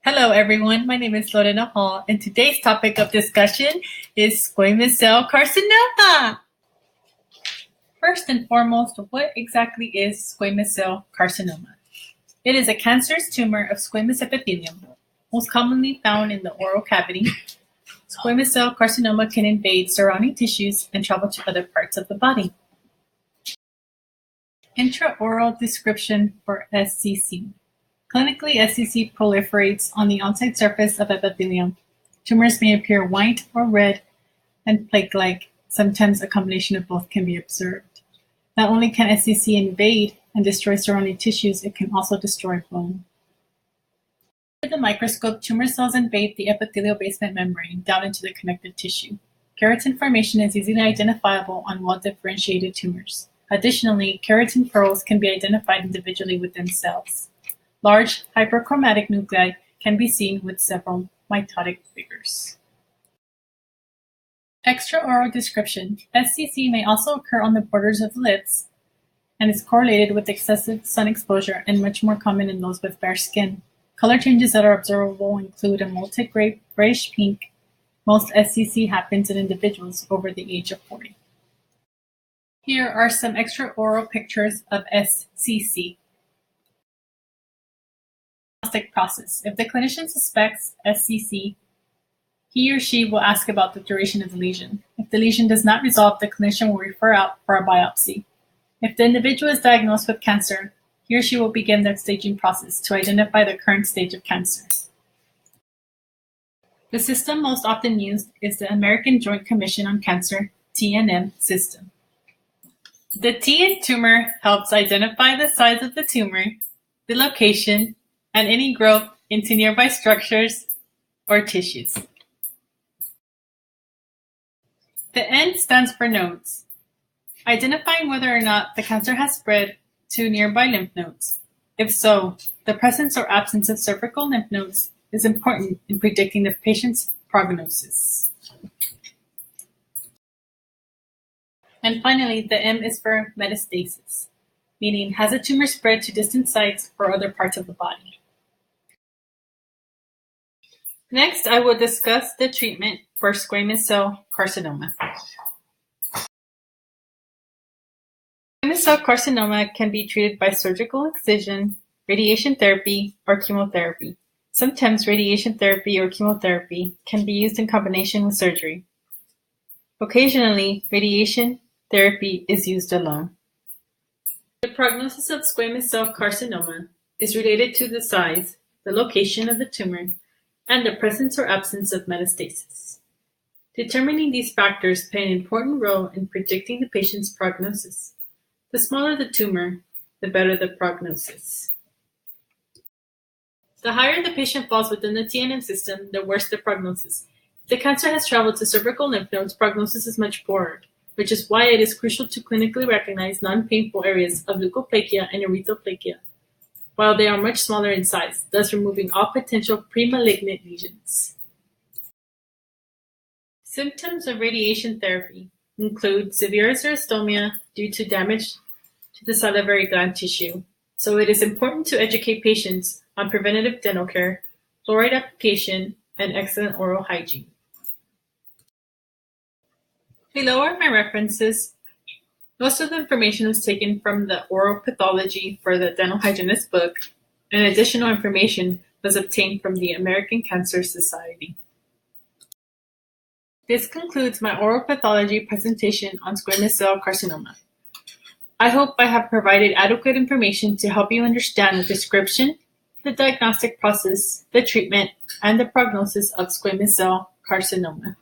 Hello, everyone. My name is Lorena Hall, and today's topic of discussion is squamous cell carcinoma. First and foremost, what exactly is squamous cell carcinoma? It is a cancerous tumor of squamous epithelium, most commonly found in the oral cavity. Squamous cell carcinoma can invade surrounding tissues and travel to other parts of the body. Intraoral description for SCC. Clinically, SCC proliferates on the outside surface of epithelium. Tumors may appear white or red and plaque-like. Sometimes a combination of both can be observed. Not only can SCC invade and destroy surrounding tissues, it can also destroy bone. Under the microscope, tumor cells invade the epithelial basement membrane down into the connective tissue. Keratin formation is easily identifiable on well-differentiated tumors. Additionally, keratin pearls can be identified individually within cells. Large hyperchromatic nuclei can be seen with several mitotic figures. Extraoral description. SCC may also occur on the borders of the lips and is correlated with excessive sun exposure and much more common in those with bare skin. Color changes that are observable include a molted grayish pink. Most SCC happens in individuals over the age of 40. Here are some extraoral pictures of SCC. Diagnostic process. If the clinician suspects SCC, he or she will ask about the duration of the lesion. If the lesion does not resolve, the clinician will refer out for a biopsy. If the individual is diagnosed with cancer, he or she will begin the staging process to identify the current stage of cancer. The system most often used is the American Joint Commission on Cancer, TNM system. The T in tumor helps identify the size of the tumor, the location, and any growth into nearby structures or tissues. The N stands for nodes, identifying whether or not the cancer has spread to nearby lymph nodes. If so, the presence or absence of cervical lymph nodes is important in predicting the patient's prognosis. And finally, the M is for metastasis, meaning has a tumor spread to distant sites or other parts of the body. Next, I will discuss the treatment for squamous cell carcinoma. Squamous cell carcinoma can be treated by surgical excision, radiation therapy, or chemotherapy. Sometimes radiation therapy or chemotherapy can be used in combination with surgery. Occasionally, radiation therapy is used alone. The prognosis of squamous cell carcinoma is related to the size, the location of the tumor, and the presence or absence of metastasis. Determining these factors play an important role in predicting the patient's prognosis. The smaller the tumor, the better the prognosis. The higher the patient falls within the TNM system, the worse the prognosis. If the cancer has traveled to cervical lymph nodes, prognosis is much poorer, which is why it is crucial to clinically recognize non-painful areas of leukoplakia and erythroplakia, while they are much smaller in size, thus removing all potential pre-malignant lesions. Symptoms of radiation therapy include severe xerostomia due to damage to the salivary gland tissue, so it is important to educate patients on preventative dental care, fluoride application, and excellent oral hygiene. Below are my references. Most of the information was taken from the Oral Pathology for the Dental Hygienist book, and additional information was obtained from the American Cancer Society. This concludes my oral pathology presentation on squamous cell carcinoma. I hope I have provided adequate information to help you understand the description, the diagnostic process, the treatment, and the prognosis of squamous cell carcinoma.